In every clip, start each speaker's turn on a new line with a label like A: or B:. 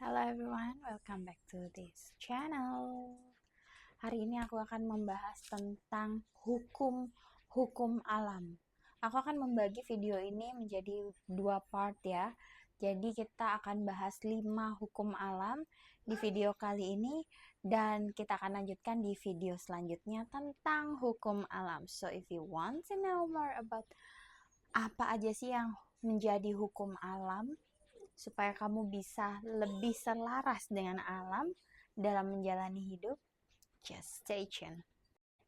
A: Hello everyone, welcome back to this channel. Hari ini aku akan membahas tentang hukum alam. Aku akan membagi video ini menjadi dua part ya. Jadi kita akan bahas 5 hukum alam di video kali ini dan kita akan lanjutkan di video selanjutnya tentang hukum alam. So if you want to know more about apa aja sih yang menjadi hukum alam, supaya kamu bisa lebih selaras dengan alam dalam menjalani hidup, just stay tuned.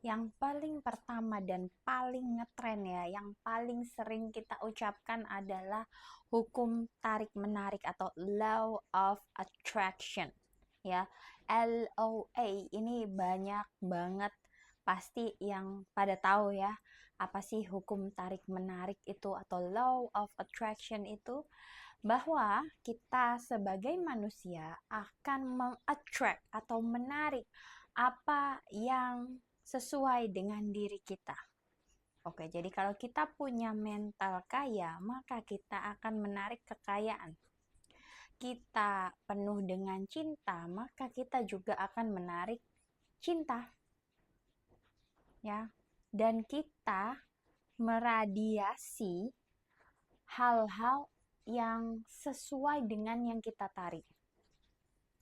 A: Yang paling pertama dan paling ngetren ya, yang paling sering kita ucapkan adalah hukum tarik-menarik atau law of attraction. Ya, LOA ini banyak banget pasti yang pada tahu ya, apa sih hukum tarik-menarik itu atau law of attraction itu? Bahwa kita sebagai manusia akan meng-attract atau menarik apa yang sesuai dengan diri kita. Oke, jadi kalau kita punya mental kaya, maka kita akan menarik kekayaan. Kita penuh dengan cinta, maka kita juga akan menarik cinta. Ya. Dan kita meradiasi hal-hal yang sesuai dengan yang kita tarik.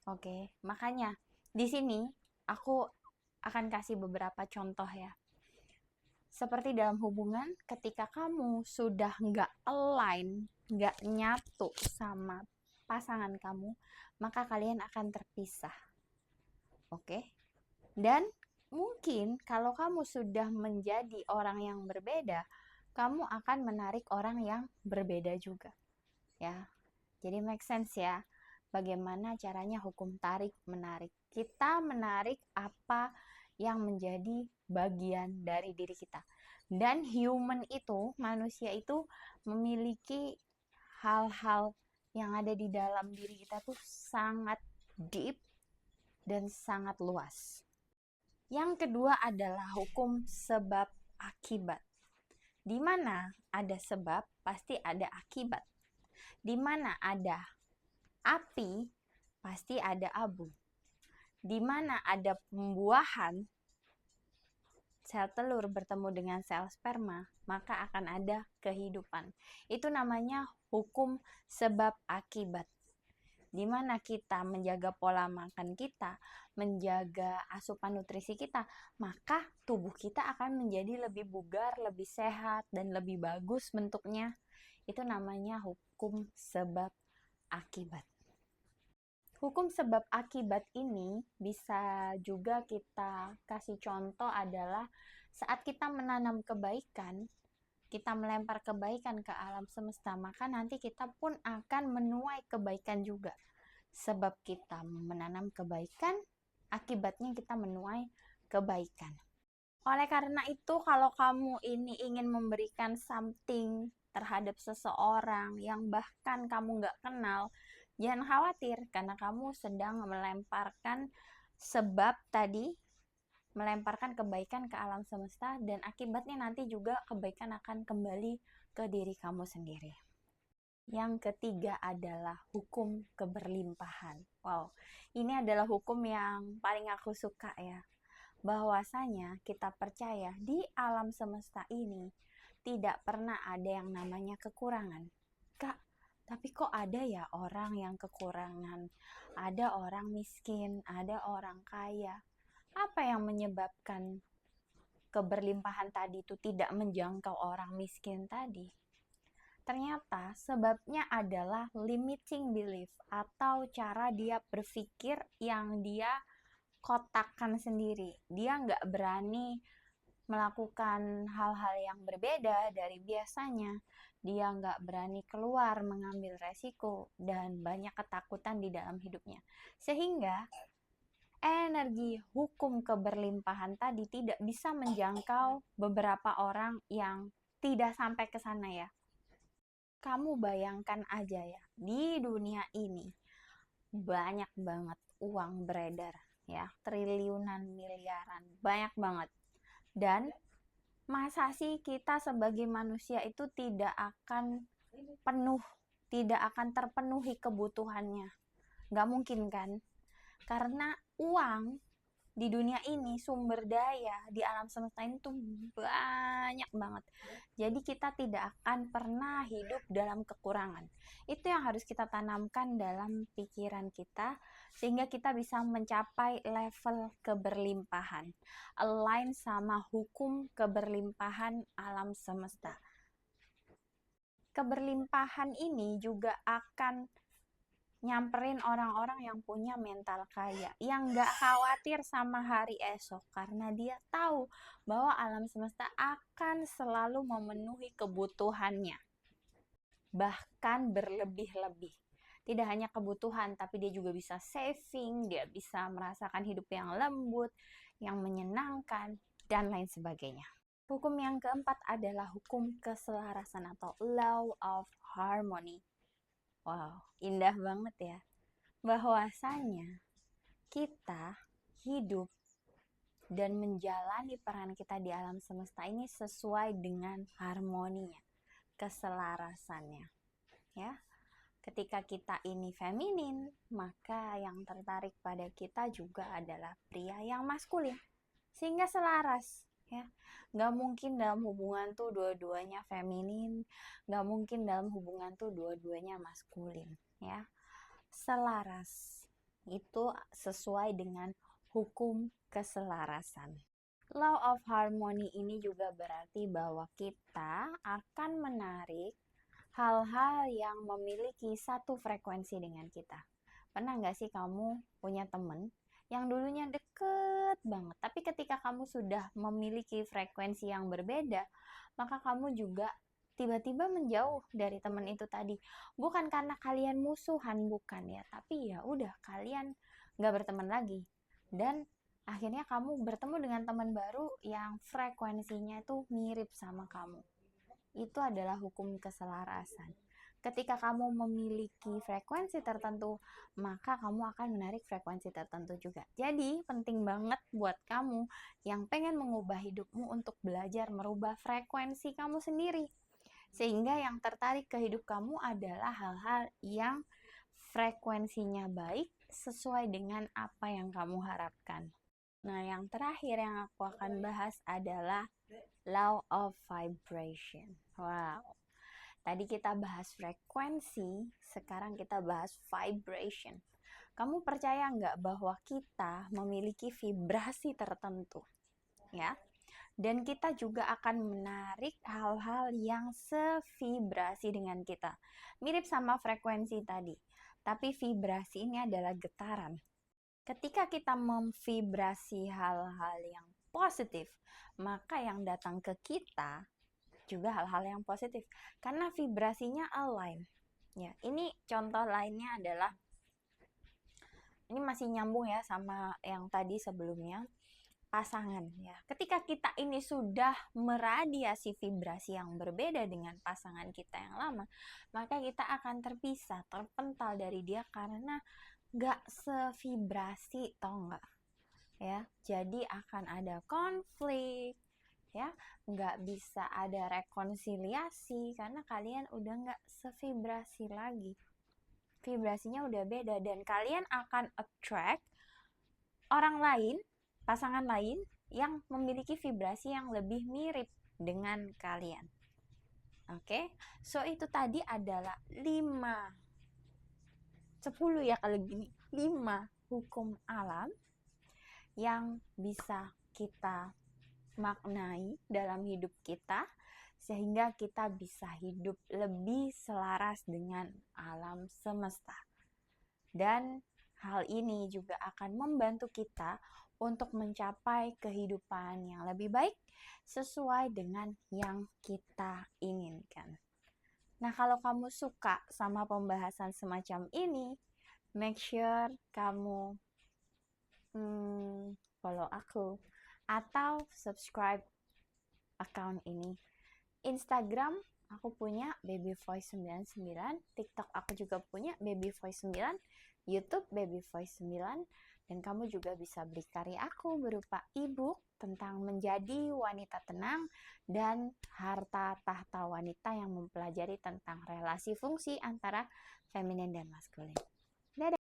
A: Oke, makanya di sini aku akan kasih beberapa contoh ya. Seperti dalam hubungan, ketika kamu sudah nggak align, nggak nyatu sama pasangan kamu, maka kalian akan terpisah. Oke? Dan mungkin kalau kamu sudah menjadi orang yang berbeda, kamu akan menarik orang yang berbeda juga. Ya, jadi make sense ya. Bagaimana caranya hukum tarik menarik? Kita menarik apa yang menjadi bagian dari diri kita. Dan human itu, manusia itu memiliki hal-hal yang ada di dalam diri kita tuh sangat deep dan sangat luas. Yang kedua adalah hukum sebab akibat. Di mana ada sebab, pasti ada akibat. Di mana ada api, pasti ada abu. Di mana ada pembuahan, sel telur bertemu dengan sel sperma, maka akan ada kehidupan. Itu namanya hukum sebab akibat. Di mana kita menjaga pola makan kita, menjaga asupan nutrisi kita, maka tubuh kita akan menjadi lebih bugar, lebih sehat, dan lebih bagus bentuknya. Itu namanya hukum sebab akibat. Hukum sebab akibat ini bisa juga kita kasih contoh adalah saat kita menanam kebaikan, kita melempar kebaikan ke alam semesta, maka nanti kita pun akan menuai kebaikan juga. Sebab kita menanam kebaikan, akibatnya kita menuai kebaikan. Oleh karena itu, kalau kamu ini ingin memberikan something terhadap seseorang yang bahkan kamu nggak kenal, jangan khawatir karena kamu sedang melemparkan sebab tadi, melemparkan kebaikan ke alam semesta dan akibatnya nanti juga kebaikan akan kembali ke diri kamu sendiri. Yang ketiga adalah hukum keberlimpahan. Wow, ini adalah hukum yang paling aku suka ya. Bahwasanya kita percaya di alam semesta ini tidak pernah ada yang namanya kekurangan. Kak, tapi kok ada ya orang yang kekurangan? Ada orang miskin, ada orang kaya. Apa yang menyebabkan keberlimpahan tadi itu tidak menjangkau orang miskin tadi? Ternyata sebabnya adalah limiting belief atau cara dia berpikir yang dia kotakkan sendiri. Dia nggak berani melakukan hal-hal yang berbeda dari biasanya. Dia nggak berani keluar mengambil resiko dan banyak ketakutan di dalam hidupnya. Sehingga energi hukum keberlimpahan tadi tidak bisa menjangkau beberapa orang yang tidak sampai ke sana ya. Kamu bayangkan aja ya, di dunia ini banyak banget uang beredar ya, triliunan, miliaran, banyak banget. Dan masa sih kita sebagai manusia itu tidak akan penuh, tidak akan terpenuhi kebutuhannya? Nggak mungkin kan? Karena uang di dunia ini, sumber daya di alam semesta ini tuh banyak banget. Jadi kita tidak akan pernah hidup dalam kekurangan. Itu yang harus kita tanamkan dalam pikiran kita sehingga kita bisa mencapai level keberlimpahan. Align sama hukum keberlimpahan alam semesta. Keberlimpahan ini juga akan nyamperin orang-orang yang punya mental kaya, yang nggak khawatir sama hari esok karena dia tahu bahwa alam semesta akan selalu memenuhi kebutuhannya, bahkan berlebih-lebih. Tidak hanya kebutuhan, tapi dia juga bisa saving, dia bisa merasakan hidup yang lembut, yang menyenangkan, dan lain sebagainya. Hukum yang keempat adalah hukum keselarasan atau law of harmony. Wow, indah banget ya. Bahwasanya kita hidup dan menjalani peran kita di alam semesta ini sesuai dengan harmoninya, keselarasannya. Ya, ketika kita ini feminin, maka yang tertarik pada kita juga adalah pria yang maskulin, sehingga selaras. Ya, nggak mungkin dalam hubungan tuh dua-duanya feminin, nggak mungkin dalam hubungan tuh dua-duanya maskulin. Ya, selaras itu sesuai dengan hukum keselarasan. Law of harmony ini juga berarti bahwa kita akan menarik hal-hal yang memiliki satu frekuensi dengan kita. Pernah nggak sih kamu punya temen yang dulunya deket banget, tapi ketika kamu sudah memiliki frekuensi yang berbeda, maka kamu juga tiba-tiba menjauh dari teman itu tadi. Bukan karena kalian musuhan, bukan ya, tapi ya udah kalian nggak berteman lagi. Dan akhirnya kamu bertemu dengan teman baru yang frekuensinya itu mirip sama kamu. Itu adalah hukum keselarasan. Ketika kamu memiliki frekuensi tertentu, maka kamu akan menarik frekuensi tertentu juga. Jadi, penting banget buat kamu yang pengen mengubah hidupmu untuk belajar merubah frekuensi kamu sendiri. Sehingga yang tertarik ke hidup kamu adalah hal-hal yang frekuensinya baik sesuai dengan apa yang kamu harapkan. Nah, yang terakhir yang aku akan bahas adalah law of vibration. Wow. Tadi kita bahas frekuensi, sekarang kita bahas vibration. Kamu percaya nggak bahwa kita memiliki vibrasi tertentu? Ya, dan kita juga akan menarik hal-hal yang sevibrasi dengan kita. Mirip sama frekuensi tadi, tapi vibrasi ini adalah getaran. Ketika kita memvibrasi hal-hal yang positif, maka yang datang ke kita juga hal-hal yang positif karena vibrasinya align. Ya, ini contoh lainnya adalah ini masih nyambung ya sama yang tadi sebelumnya, pasangan ya. Ketika kita ini sudah meradiasi vibrasi yang berbeda dengan pasangan kita yang lama, maka kita akan terpisah, terpental dari dia karena nggak sevibrasi, toh nggak? Ya, jadi akan ada konflik, ya nggak bisa ada rekonsiliasi karena kalian udah nggak sevibrasi lagi, vibrasinya udah beda dan kalian akan attract orang lain, pasangan lain yang memiliki vibrasi yang lebih mirip dengan kalian. Oke, so itu tadi adalah 10 ya kalau gini, 5 hukum alam yang bisa kita maknai dalam hidup kita sehingga kita bisa hidup lebih selaras dengan alam semesta. Dan hal ini juga akan membantu kita untuk mencapai kehidupan yang lebih baik sesuai dengan yang kita inginkan. Nah, kalau kamu suka sama pembahasan semacam ini, make sure kamu follow aku atau subscribe account ini. Instagram aku punya Baby Voice 99, TikTok aku juga punya Baby Voice 9, YouTube Baby Voice 9, dan kamu juga bisa beli karya aku berupa e-book tentang menjadi wanita tenang dan harta tahta wanita yang mempelajari tentang relasi fungsi antara feminin dan maskulin. Dadah!